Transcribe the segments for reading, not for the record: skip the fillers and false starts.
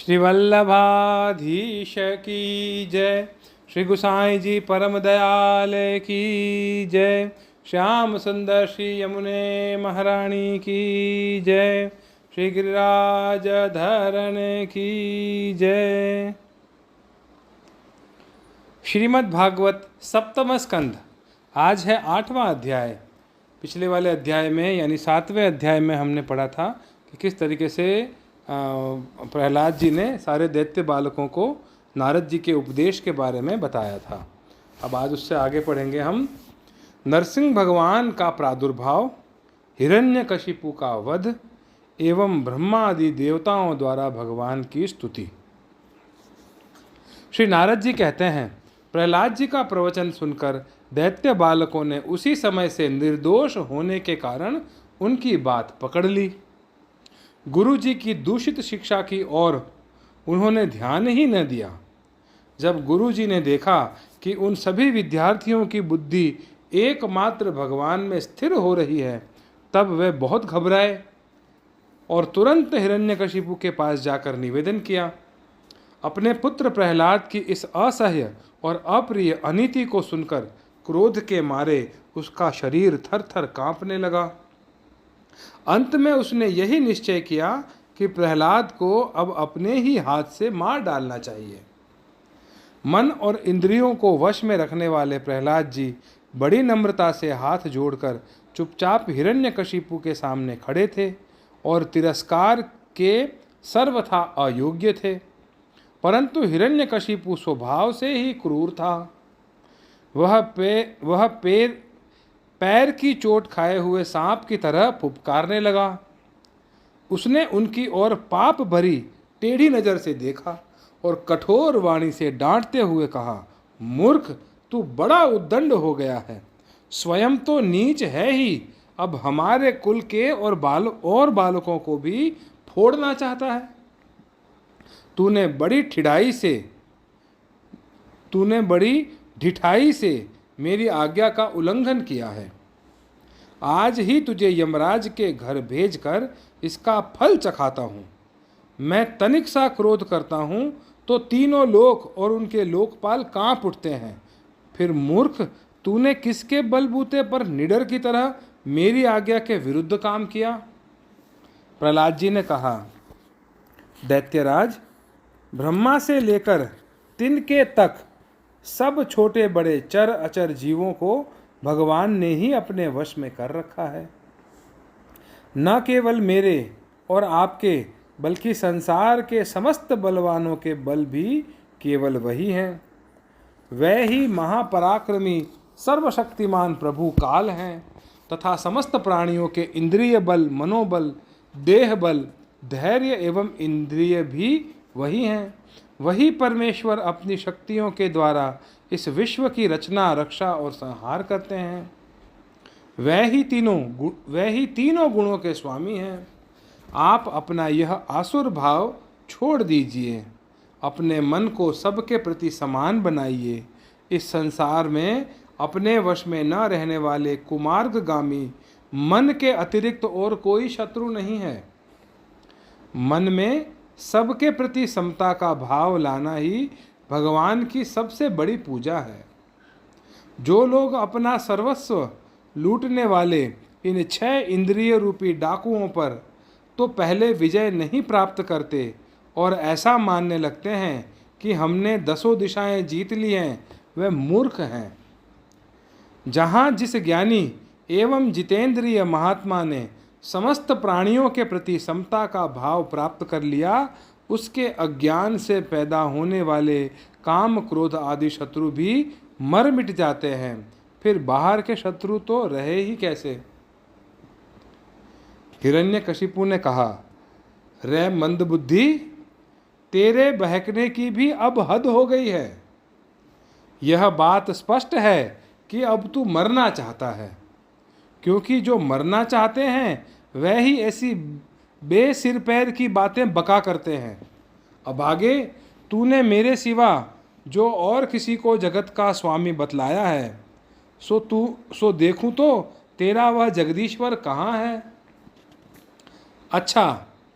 श्री वल्लभाधीश की जय। श्री गुसाई जी परम दयाल की जय। श्याम सुंदर श्री यमुने महारानी की जय। श्री गिरिराज धरण की जय। श्रीमद् भागवत सप्तम स्कंध। आज है 8वां अध्याय। पिछले वाले अध्याय में यानी 7वें अध्याय में हमने पढ़ा था कि किस तरीके से प्रहलाद जी ने सारे दैत्य बालकों को नारद जी के उपदेश के बारे में बताया था। अब आज उससे आगे पढ़ेंगे हम। नरसिंह भगवान का प्रादुर्भाव, हिरण्यकशिपु का वध एवं ब्रह्मा आदि देवताओं द्वारा भगवान की स्तुति। श्री नारद जी कहते हैं, प्रहलाद जी का प्रवचन सुनकर दैत्य बालकों ने उसी समय से निर्दोष होने के कारण उनकी बात पकड़ ली। गुरु जी की दूषित शिक्षा की ओर उन्होंने ध्यान ही न दिया। जब गुरु जी ने देखा कि उन सभी विद्यार्थियों की बुद्धि एकमात्र भगवान में स्थिर हो रही है, तब वे बहुत घबराए और तुरंत हिरण्यकशिपु के पास जाकर निवेदन किया। अपने पुत्र प्रहलाद की इस असह्य और अप्रिय अनीति को सुनकर क्रोध के मारे उसका शरीर थर थर कांपने लगा। अंत में उसने यही निश्चय किया कि प्रहलाद को अब अपने ही हाथ से मार डालना चाहिए। मन और इंद्रियों को वश में रखने वाले प्रहलाद जी बड़ी नम्रता से हाथ जोड़कर चुपचाप हिरण्यकशिपु के सामने खड़े थे और तिरस्कार के सर्वथा अयोग्य थे। परंतु हिरण्यकशिपु स्वभाव से ही क्रूर था। वह पैर की चोट खाए हुए सांप की तरह फुफकारने लगा। उसने उनकी ओर पाप भरी टेढ़ी नज़र से देखा और कठोर वाणी से डांटते हुए कहा, मूर्ख, तू बड़ा उद्दंड हो गया है। स्वयं तो नीच है ही, अब हमारे कुल के और बालकों को भी फोड़ना चाहता है। तूने बड़ी ढिठाई से मेरी आज्ञा का उल्लंघन किया है। आज ही तुझे यमराज के घर भेजकर इसका फल चखाता हूँ। मैं तनिक सा क्रोध करता हूँ तो तीनों लोक और उनके लोकपाल कांप उठते हैं। फिर मूर्ख, तूने किसके बलबूते पर निडर की तरह मेरी आज्ञा के विरुद्ध काम किया? प्रहलाद जी ने कहा, दैत्यराज, ब्रह्मा से लेकर तिनके तक सब छोटे बड़े चर अचर जीवों को भगवान ने ही अपने वश में कर रखा है। न केवल मेरे और आपके बल्कि संसार के समस्त बलवानों के बल भी केवल वही हैं। वह ही महापराक्रमी सर्वशक्तिमान प्रभु काल हैं तथा समस्त प्राणियों के इंद्रिय बल, मनोबल, देह बल, धैर्य एवं इंद्रिय भी वही हैं। वही परमेश्वर अपनी शक्तियों के द्वारा इस विश्व की रचना, रक्षा और संहार करते हैं। वह ही तीनों गुणों के स्वामी हैं। आप अपना यह आसुर भाव छोड़ दीजिए। अपने मन को सबके प्रति समान बनाइए। इस संसार में अपने वश में न रहने वाले कुमार्गगामी मन के अतिरिक्त और कोई शत्रु नहीं है। मन में सबके प्रति समता का भाव लाना ही भगवान की सबसे बड़ी पूजा है। जो लोग अपना सर्वस्व लूटने वाले इन 6 इंद्रिय रूपी डाकुओं पर तो पहले विजय नहीं प्राप्त करते और ऐसा मानने लगते हैं कि हमने 10 दिशाएं जीत ली हैं, वे मूर्ख हैं। जहाँ जिस ज्ञानी एवं जितेंद्रिय महात्मा ने समस्त प्राणियों के प्रति समता का भाव प्राप्त कर लिया, उसके अज्ञान से पैदा होने वाले काम, क्रोध आदि शत्रु भी मर मिट जाते हैं। फिर बाहर के शत्रु तो रहे ही कैसे? हिरण्यकशिपु ने कहा, रे मंदबुद्धि, तेरे बहकने की भी अब हद हो गई है। यह बात स्पष्ट है कि अब तू मरना चाहता है, क्योंकि जो मरना चाहते हैं वह ही ऐसी बेसिर पैर की बातें बका करते हैं। अब आगे तूने मेरे सिवा जो और किसी को जगत का स्वामी बतलाया है, सो देखूं तो तेरा वह जगदीश्वर कहाँ है? अच्छा,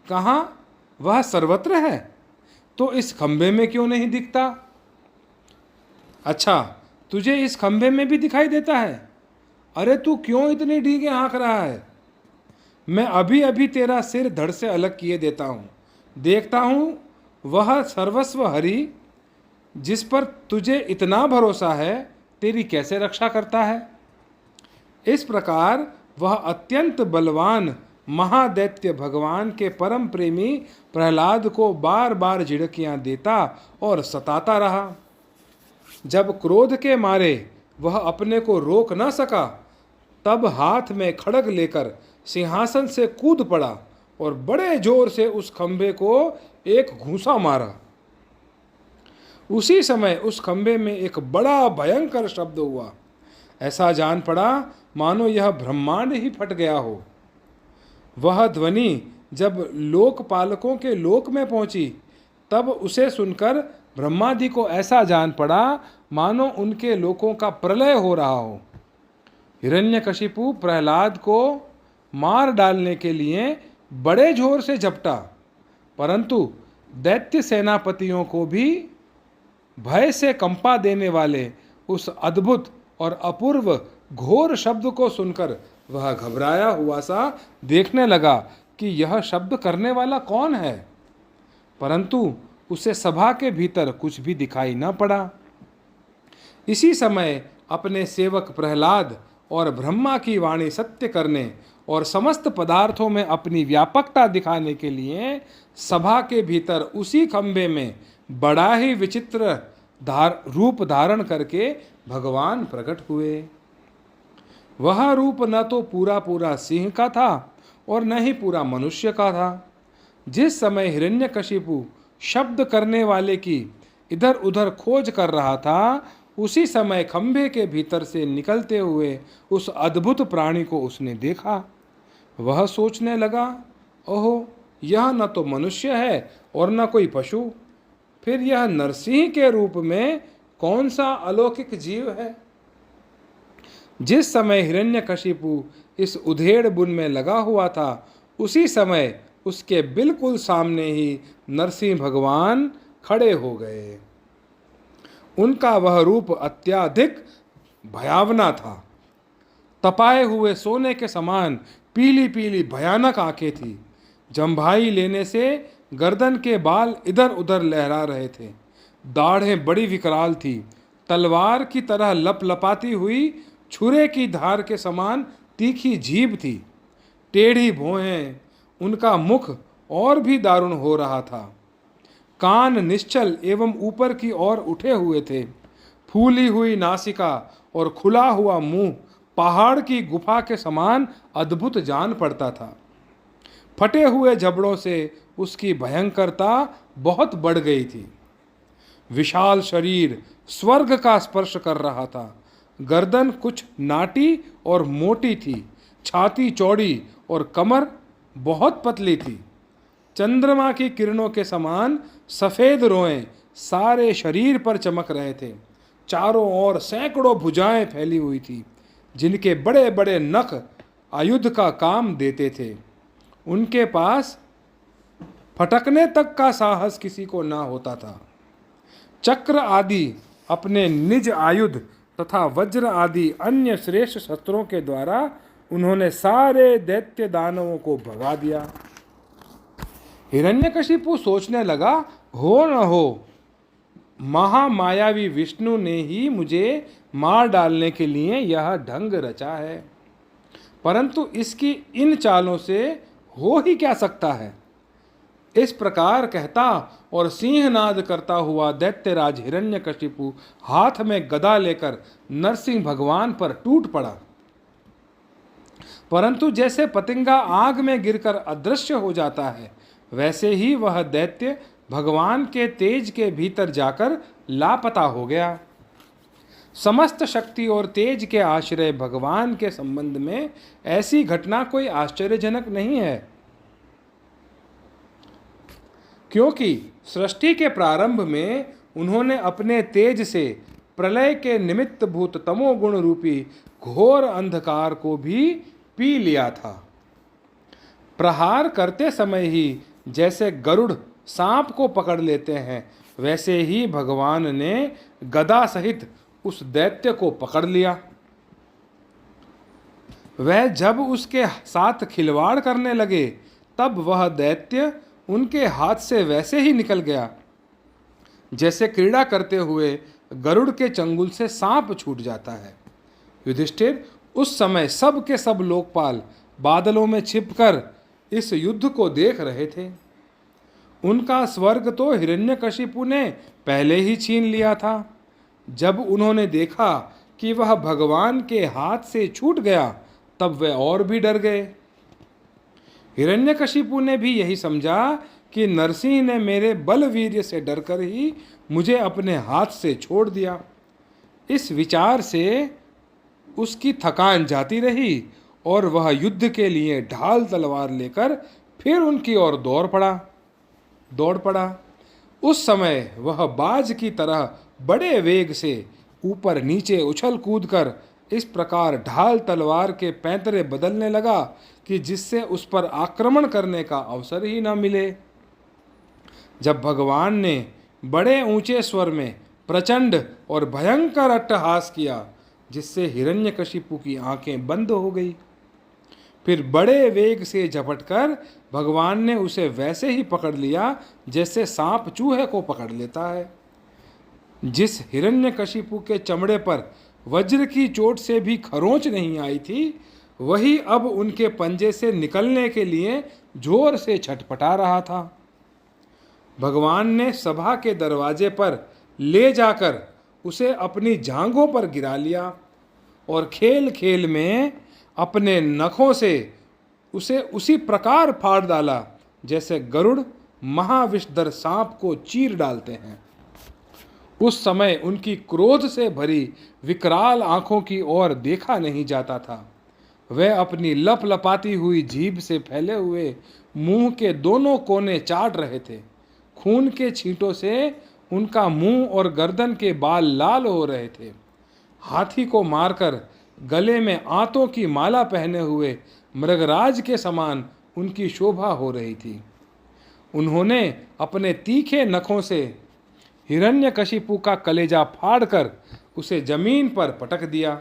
कहाँ? वह सर्वत्र है। तो इस खंभे में क्यों नहीं दिखता? अच्छा, तुझे इस खंभे में भी दिखाई देता है? अरे तू क्यों इतनी डींगे हाँक रहा है? मैं अभी अभी तेरा सिर धड़ से अलग किए देता हूँ। देखता हूँ वह सर्वस्व हरि जिस पर तुझे इतना भरोसा है तेरी कैसे रक्षा करता है। इस प्रकार वह अत्यंत बलवान महादैत्य भगवान के परम प्रेमी प्रहलाद को बार बार झिड़कियां देता और सताता रहा। जब क्रोध के मारे वह अपने को रोक न सका, तब हाथ में खड़ग लेकर सिंहासन से कूद पड़ा और बड़े जोर से उस खंभे को एक घूंसा मारा। उसी समय उस खंभे में एक बड़ा भयंकर शब्द हुआ। ऐसा जान पड़ा मानो यह ब्रह्मांड ही फट गया हो। वह ध्वनि जब लोकपालकों के लोक में पहुंची, तब उसे सुनकर ब्रह्मादि को ऐसा जान पड़ा मानो उनके लोकों का प्रलय हो रहा हो। हिरण्यकशिपु प्रहलाद को मार डालने के लिए बड़े जोर से झपटा, परंतु दैत्य सेनापतियों को भी भय से कंपा देने वाले उस अद्भुत और अपूर्व घोर शब्द को सुनकर वह घबराया हुआ सा देखने लगा कि यह शब्द करने वाला कौन है, परंतु उसे सभा के भीतर कुछ भी दिखाई न पड़ा। इसी समय अपने सेवक प्रहलाद और ब्रह्मा की वाणी सत्य करने और समस्त पदार्थों में अपनी व्यापकता दिखाने के लिए सभा के भीतर उसी खंभे में बड़ा ही विचित्र रूप धारण करके भगवान प्रकट हुए। वह रूप न तो पूरा पूरा सिंह का था और न ही पूरा मनुष्य का था। जिस समय हिरण्यकशिपु शब्द करने वाले की इधर उधर खोज कर रहा था, उसी समय खंभे के भीतर से निकलते हुए उस अद्भुत प्राणी को उसने देखा। वह सोचने लगा, ओहो, यह न तो मनुष्य है और न कोई पशु, फिर यह नरसिंह के रूप में कौन सा अलौकिक जीव है। जिस समय हिरण्यकशिपु इस उधेड़ बुन में लगा हुआ था, उसी समय उसके बिल्कुल सामने ही नरसिंह भगवान खड़े हो गए। उनका वह रूप अत्यधिक भयावना था। तपाए हुए सोने के समान पीली पीली भयानक आंखें थी। जम्भाई लेने से गर्दन के बाल इधर उधर लहरा रहे थे। दाढ़ें बड़ी विकराल थी। तलवार की तरह लपलपाती हुई छुरे की धार के समान तीखी जीभ थी। टेढ़ी भौहें, उनका मुख और भी दारुण हो रहा था। कान निश्चल एवं ऊपर की ओर उठे हुए थे। फूली हुई नासिका और खुला हुआ मुंह पहाड़ की गुफा के समान अद्भुत जान पड़ता था। फटे हुए जबड़ों से उसकी भयंकरता बहुत बढ़ गई थी। विशाल शरीर स्वर्ग का स्पर्श कर रहा था। गर्दन कुछ नाटी और मोटी थी। छाती चौड़ी और कमर बहुत पतली थी। चंद्रमा की किरणों के समान सफ़ेद रोएं सारे शरीर पर चमक रहे थे। चारों ओर सैकड़ों भुजाएं फैली हुई थी, जिनके बड़े बड़े नख आयुध का काम देते थे। उनके पास फटकने तक का साहस किसी को ना होता था। चक्र आदि अपने निज आयुध तथा वज्र आदि अन्य श्रेष्ठ शस्त्रों के द्वारा उन्होंने सारे दैत्य दानवों को भगा दिया। हिरण्यकशिपु सोचने लगा, हो न हो महामायावी विष्णु ने ही मुझे मार डालने के लिए यह ढंग रचा है, परंतु इसकी इन चालों से हो ही क्या सकता है। इस प्रकार कहता और सिंहनाद करता हुआ दैत्यराज हिरण्यकशिपु हाथ में गदा लेकर नरसिंह भगवान पर टूट पड़ा। परंतु जैसे पतंगा आग में गिरकर अदृश्य हो जाता है, वैसे ही वह दैत्य भगवान के तेज के भीतर जाकर लापता हो गया। समस्त शक्ति और तेज के आश्रय भगवान के संबंध में ऐसी घटना कोई आश्चर्यजनक नहीं है, क्योंकि सृष्टि के प्रारंभ में उन्होंने अपने तेज से प्रलय के निमित्त भूत तमोगुण रूपी घोर अंधकार को भी पी लिया था। प्रहार करते समय ही जैसे गरुड़ सांप को पकड़ लेते हैं, वैसे ही भगवान ने गदा सहित उस दैत्य को पकड़ लिया। वह जब उसके साथ खिलवाड़ करने लगे, तब वह दैत्य उनके हाथ से वैसे ही निकल गया जैसे क्रीड़ा करते हुए गरुड़ के चंगुल से सांप छूट जाता है। युधिष्ठिर उस समय सब के सब लोकपाल बादलों में छिपकर इस युद्ध को देख रहे थे। उनका स्वर्ग तो हिरण्यकशिपु ने पहले ही छीन लिया था। जब उन्होंने देखा कि वह भगवान के हाथ से छूट गया, तब वे और भी डर गए। हिरण्यकशिपु ने भी यही समझा कि नरसिंह ने मेरे बलवीर्य से डरकर ही मुझे अपने हाथ से छोड़ दिया। इस विचार से उसकी थकान जाती रही और वह युद्ध के लिए ढाल तलवार लेकर फिर उनकी ओर दौड़ पड़ा। उस समय वह बाज की तरह बड़े वेग से ऊपर नीचे उछल कूद कर इस प्रकार ढाल तलवार के पैंतरे बदलने लगा कि जिससे उस पर आक्रमण करने का अवसर ही न मिले। जब भगवान ने बड़े ऊंचे स्वर में प्रचंड और भयंकर अट्टहास किया, जिससे हिरण्यकशिपु की आंखें बंद हो गई, फिर बड़े वेग से झपटकर भगवान ने उसे वैसे ही पकड़ लिया जैसे सांप चूहे को पकड़ लेता है। जिस हिरण्यकशिपु के चमड़े पर वज्र की चोट से भी खरोंच नहीं आई थी, वही अब उनके पंजे से निकलने के लिए जोर से छटपटा रहा था। भगवान ने सभा के दरवाजे पर ले जाकर उसे अपनी जांघों पर गिरा लिया और खेल खेल में अपने नखों से उसे उसी प्रकार फाड़ डाला जैसे गरुड़ महाविषधर सांप को चीर डालते हैं। उस समय उनकी क्रोध से भरी विकराल आंखों की ओर देखा नहीं जाता था। वह अपनी लपलपाती हुई जीभ से फैले हुए मुंह के दोनों कोने चाट रहे थे। खून के छींटों से उनका मुंह और गर्दन के बाल लाल हो रहे थे। हाथी को मारकर गले में आंतों की माला पहने हुए मृगराज के समान उनकी शोभा हो रही थी। उन्होंने अपने तीखे नखों से हिरण्यकशिपु का कलेजा फाड़कर उसे जमीन पर पटक दिया।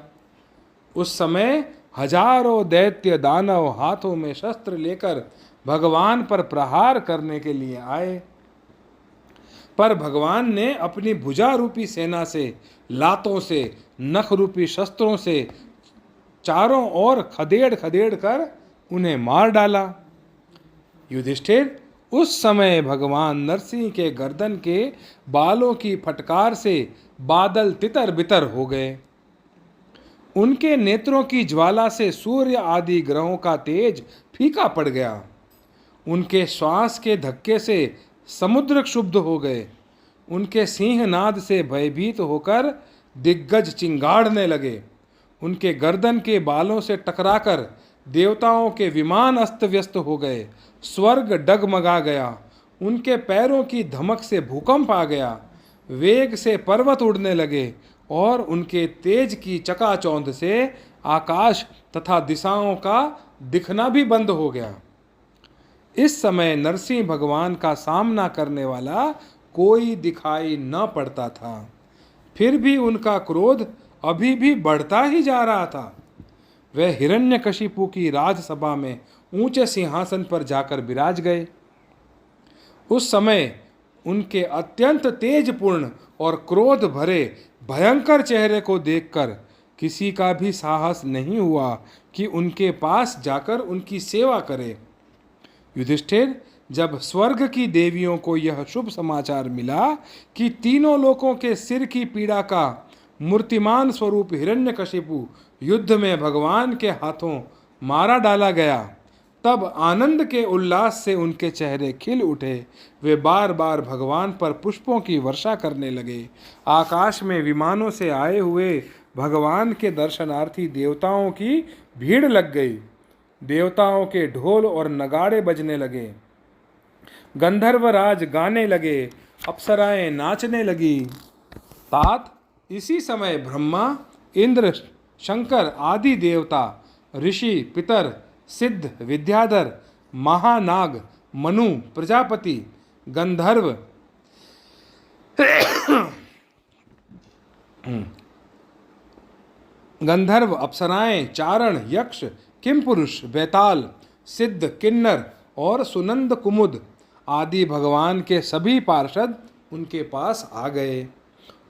उस समय हजारों दैत्य दानव हाथों में शस्त्र लेकर भगवान पर प्रहार करने के लिए आए, पर भगवान ने अपनी भुजा रूपी सेना से, लातों से, नख रूपी शस्त्रों से चारों ओर खदेड़ खदेड़ कर उन्हें मार डाला। युधिष्ठिर उस समय भगवान नरसिंह के गर्दन के बालों की फटकार से बादल तितर बितर हो गए। उनके नेत्रों की ज्वाला से सूर्य आदि ग्रहों का तेज फीका पड़ गया। उनके श्वास के धक्के से समुद्र क्षुब्ध हो गए। उनके सिंहनाद से भयभीत होकर दिग्गज चिंगाड़ने लगे। उनके गर्दन के बालों से टकराकर देवताओं के विमान अस्त व्यस्त हो गए। स्वर्ग डगमगा गया। उनके पैरों की धमक से भूकंप आ गया। वेग से पर्वत उड़ने लगे और उनके तेज की चकाचौंध से आकाश तथा दिशाओं का दिखना भी बंद हो गया। इस समय नरसिंह भगवान का सामना करने वाला कोई दिखाई न पड़ता था। फिर भी उनका क्रोध अभी भी बढ़ता ही जा रहा था। वह हिरण्यकशिपु की राजसभा में ऊंचे सिंहासन पर जाकर विराज गए। उस समय उनके अत्यंत तेजपूर्ण और क्रोध भरे भयंकर चेहरे को देखकर किसी का भी साहस नहीं हुआ कि उनके पास जाकर उनकी सेवा करे। युधिष्ठिर, जब स्वर्ग की देवियों को यह शुभ समाचार मिला कि तीनों लोकों के सिर की पीड़ा का मूर्तिमान स्वरूप हिरण्यकशिपु युद्ध में भगवान के हाथों मारा डाला गया, तब आनंद के उल्लास से उनके चेहरे खिल उठे। वे बार बार भगवान पर पुष्पों की वर्षा करने लगे। आकाश में विमानों से आए हुए भगवान के दर्शनार्थी देवताओं की भीड़ लग गई। देवताओं के ढोल और नगाड़े बजने लगे। गंधर्वराज गाने लगे। अप्सराएं नाचने लगी। तात इसी समय ब्रह्मा, इंद्र, शंकर आदि देवता, ऋषि, पितर, सिद्ध, विद्याधर, महानाग, मनु, प्रजापति, गंधर्व गंधर्व, अप्सराएं, चारण, यक्ष, किमपुरुष, बेताल, सिद्ध, किन्नर और सुनंद कुमुद आदि भगवान के सभी पार्षद उनके पास आ गए।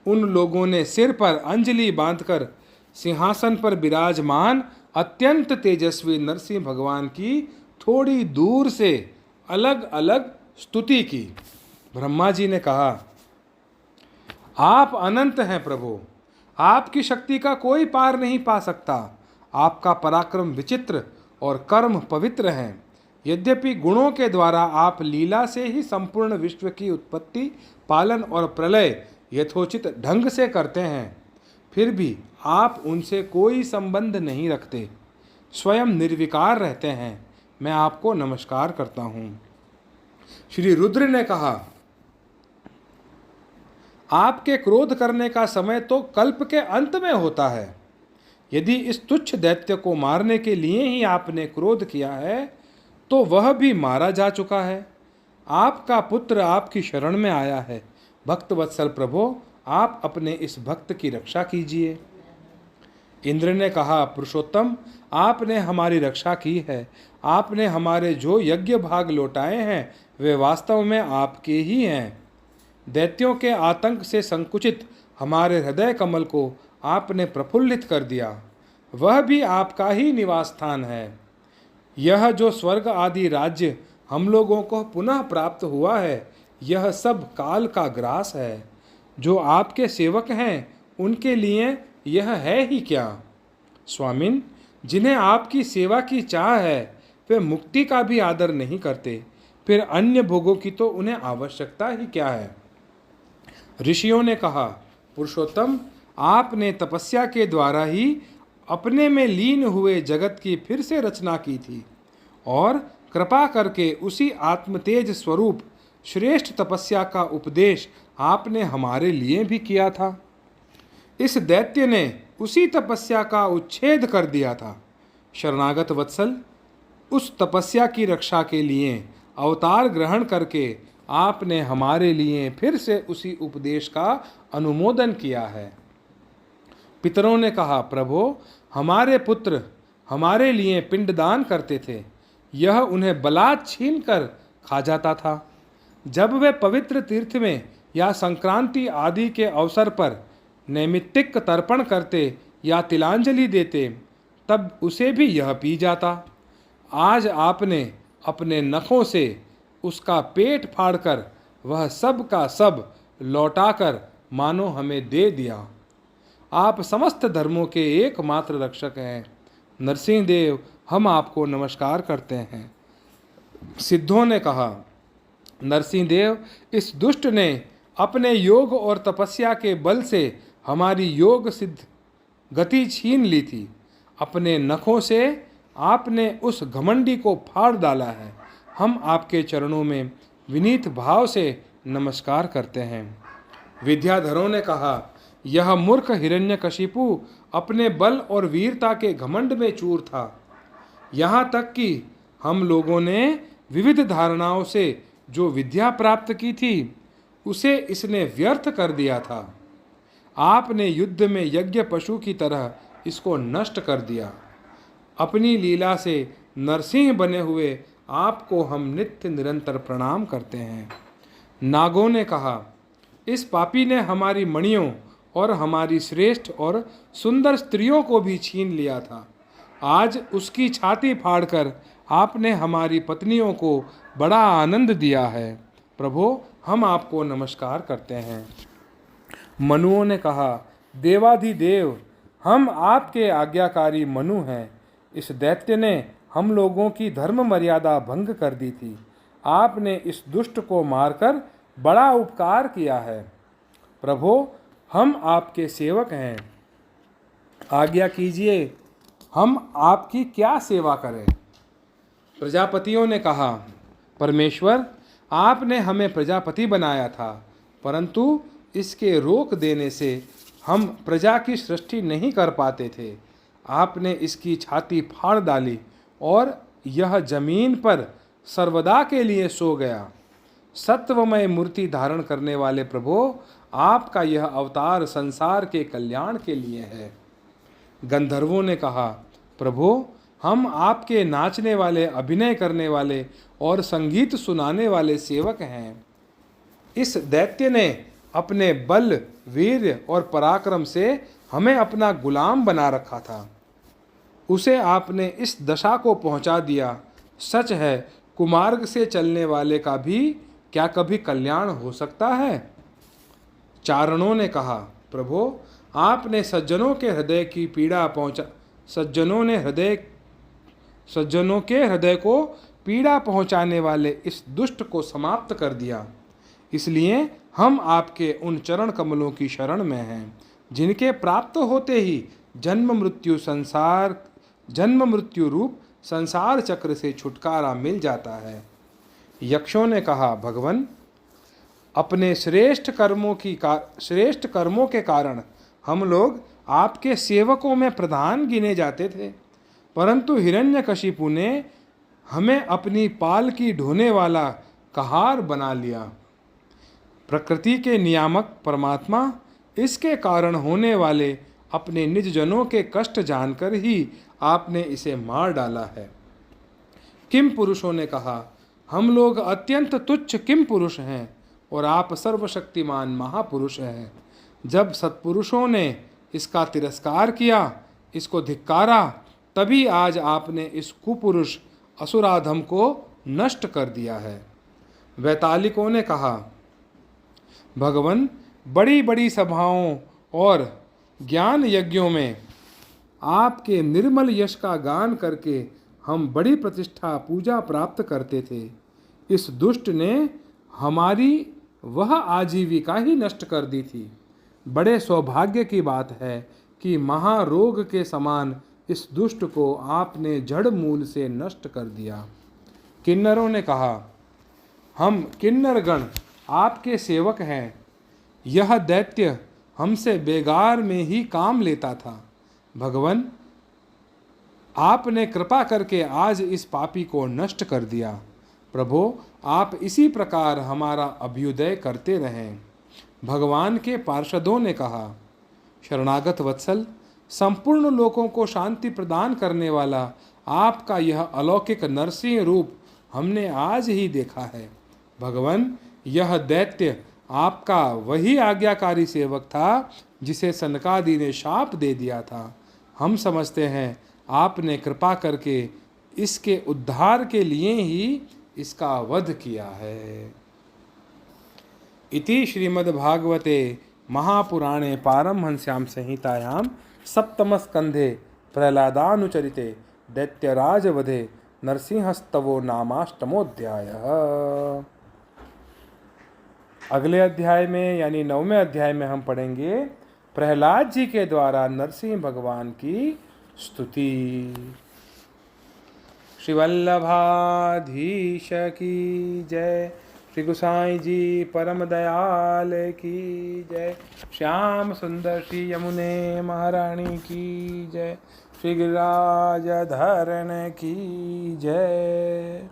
उन लोगों ने सिर पर अंजलि बांधकर सिंहासन पर विराजमान अत्यंत तेजस्वी नरसिंह भगवान की थोड़ी दूर से अलग अलग स्तुति की। ब्रह्मा जी ने कहा, आप अनंत हैं प्रभु, आपकी शक्ति का कोई पार नहीं पा सकता। आपका पराक्रम विचित्र और कर्म पवित्र हैं। यद्यपि गुणों के द्वारा आप लीला से ही संपूर्ण विश्व की उत्पत्ति, पालन और प्रलय यथोचित ढंग से करते हैं, फिर भी आप उनसे कोई संबंध नहीं रखते, स्वयं निर्विकार रहते हैं। मैं आपको नमस्कार करता हूँ। श्री रुद्र ने कहा, आपके क्रोध करने का समय तो कल्प के अंत में होता है। यदि इस तुच्छ दैत्य को मारने के लिए ही आपने क्रोध किया है तो वह भी मारा जा चुका है। आपका पुत्र आपकी शरण में आया है। भक्त वत्सल प्रभो, आप अपने इस भक्त की रक्षा कीजिए। इंद्र ने कहा, पुरुषोत्तम, आपने हमारी रक्षा की है। आपने हमारे जो यज्ञ भाग लौटाए हैं वे वास्तव में आपके ही हैं। दैत्यों के आतंक से संकुचित हमारे हृदय कमल को आपने प्रफुल्लित कर दिया। वह भी आपका ही निवास स्थान है। यह जो स्वर्ग आदि राज्य हम लोगों को पुनः प्राप्त हुआ है, यह सब काल का ग्रास है। जो आपके सेवक हैं उनके लिए यह है ही क्या। स्वामिन, जिन्हें आपकी सेवा की चाह है वे मुक्ति का भी आदर नहीं करते, फिर अन्य भोगों की तो उन्हें आवश्यकता ही क्या है। ऋषियों ने कहा, पुरुषोत्तम, आपने तपस्या के द्वारा ही अपने में लीन हुए जगत की फिर से रचना की थी और कृपा करके उसी आत्मतेज स्वरूप श्रेष्ठ तपस्या का उपदेश आपने हमारे लिए भी किया था। इस दैत्य ने उसी तपस्या का उच्छेद कर दिया था। शरणागत वत्सल, उस तपस्या की रक्षा के लिए अवतार ग्रहण करके आपने हमारे लिए फिर से उसी उपदेश का अनुमोदन किया है। पितरों ने कहा, प्रभो, हमारे पुत्र हमारे लिए पिंडदान करते थे, यह उन्हें बलात् छीन कर खा जाता था। जब वे पवित्र तीर्थ में या संक्रांति आदि के अवसर पर नैमित्तिक तर्पण करते या तिलांजलि देते, तब उसे भी यह पी जाता। आज आपने अपने नखों से उसका पेट फाड़कर वह सब का सब लौटाकर मानो हमें दे दिया। आप समस्त धर्मों के एकमात्र रक्षक हैं। नरसिंह देव, हम आपको नमस्कार करते हैं। सिद्धों ने कहा, नरसिंह देव, इस दुष्ट ने अपने योग और तपस्या के बल से हमारी योग सिद्ध गति छीन ली थी। अपने नखों से आपने उस घमंडी को फाड़ डाला है। हम आपके चरणों में विनीत भाव से नमस्कार करते हैं। विद्याधरों ने कहा, यह मूर्ख हिरण्यकशिपु अपने बल और वीरता के घमंड में चूर था। यहाँ तक कि हम लोगों ने विविध धारणाओं से जो विद्या प्राप्त की थी उसे इसने व्यर्थ कर दिया था। आपने युद्ध में यज्ञ पशु की तरह इसको नष्ट कर दिया। अपनी लीला से नरसिंह बने हुए आपको हम नित्य निरंतर प्रणाम करते हैं। नागों ने कहा, इस पापी ने हमारी मणियों और हमारी श्रेष्ठ और सुंदर स्त्रियों को भी छीन लिया था। आज उसकी छाती फाड़कर आपने हमारी पत्नियों को बड़ा आनंद दिया है। प्रभो, हम आपको नमस्कार करते हैं। मनुओं ने कहा, देवाधिदेव, हम आपके आज्ञाकारी मनु हैं। इस दैत्य ने हम लोगों की धर्म मर्यादा भंग कर दी थी। आपने इस दुष्ट को मारकर बड़ा उपकार किया है। प्रभो, हम आपके सेवक हैं, आज्ञा कीजिए, हम आपकी क्या सेवा करें। प्रजापतियों ने कहा, परमेश्वर, आपने हमें प्रजापति बनाया था, परंतु इसके रोक देने से हम प्रजा की सृष्टि नहीं कर पाते थे। आपने इसकी छाती फाड़ डाली और यह जमीन पर सर्वदा के लिए सो गया। सत्वमय मूर्ति धारण करने वाले प्रभु, आपका यह अवतार संसार के कल्याण के लिए है। गंधर्वों ने कहा, प्रभु, हम आपके नाचने वाले, अभिनय करने वाले और संगीत सुनाने वाले सेवक हैं। इस दैत्य ने अपने बल, वीर्य और पराक्रम से हमें अपना गुलाम बना रखा था। उसे आपने इस दशा को पहुंचा दिया। सच है, कुमार्ग से चलने वाले का भी क्या कभी कल्याण हो सकता है? चारणों ने कहा, प्रभु, आपने सज्जनों के हृदय की पीड़ा पहुंचा सज्जनों के हृदय को पीड़ा पहुंचाने वाले इस दुष्ट को समाप्त कर दिया। इसलिए हम आपके उन चरण कमलों की शरण में हैं, जिनके प्राप्त होते ही जन्म मृत्यु रूप संसार चक्र से छुटकारा मिल जाता है। यक्षों ने कहा, भगवन, अपने श्रेष्ठ कर्मों के कारण हम लोग आपके सेवकों में प्रधान गिने जाते थे, परंतु हिरण्यकशिपु ने हमें अपनी पाल की ढोने वाला कहार बना लिया। प्रकृति के नियामक परमात्मा इसके कारण होने वाले अपने निज जनों के कष्ट जानकर ही आपने इसे मार डाला है। किम पुरुषों ने कहा, हम लोग अत्यंत तुच्छ किम पुरुष हैं और आप सर्वशक्तिमान महापुरुष हैं। जब सत्पुरुषों ने इसका तिरस्कार किया, इसको धिक्कारा, तभी आज आपने इस कुपुरुष असुराधम को नष्ट कर दिया है। वैतालिकों ने कहा, भगवन, बड़ी बड़ी सभाओं और ज्ञान यज्ञों में आपके निर्मल यश का गान करके हम बड़ी प्रतिष्ठा पूजा प्राप्त करते थे। इस दुष्ट ने हमारी वह आजीविका ही नष्ट कर दी थी। बड़े सौभाग्य की बात है कि महारोग के समान इस दुष्ट को आपने जड़ मूल से नष्ट कर दिया। किन्नरों ने कहा, हम किन्नरगण आपके सेवक हैं। यह दैत्य हमसे बेगार में ही काम लेता था। भगवन, आपने कृपा करके आज इस पापी को नष्ट कर दिया। प्रभु, आप इसी प्रकार हमारा अभ्युदय करते रहें। भगवान के पार्षदों ने कहा, शरणागत वत्सल, संपूर्ण लोकों को शांति प्रदान करने वाला आपका यह अलौकिक नरसिंह रूप हमने आज ही देखा है। भगवन, यह दैत्य आपका वही आज्ञाकारी सेवक था जिसे सनकादि ने शाप दे दिया था। हम समझते हैं आपने कृपा करके इसके उद्धार के लिए ही इसका वध किया है। इति श्रीमद्भागवते महापुराणे पारमहंस्यां संहितायां सप्तमस्कन्धे प्रह्लादानुचरिते दैत्यराजवधे नरसिंहस्तवो नामाष्टमोऽध्यायः। अगले अध्याय में यानी 9वें अध्याय में हम पढ़ेंगे प्रहलाद जी के द्वारा नरसिंह भगवान की स्तुति। श्री वल्लभाधीश की जय। श्री गोसाई जी परम दयाल की जय। श्याम सुंदर श्री यमुने महारानी की जय। श्री गिरिराज धरण की जय।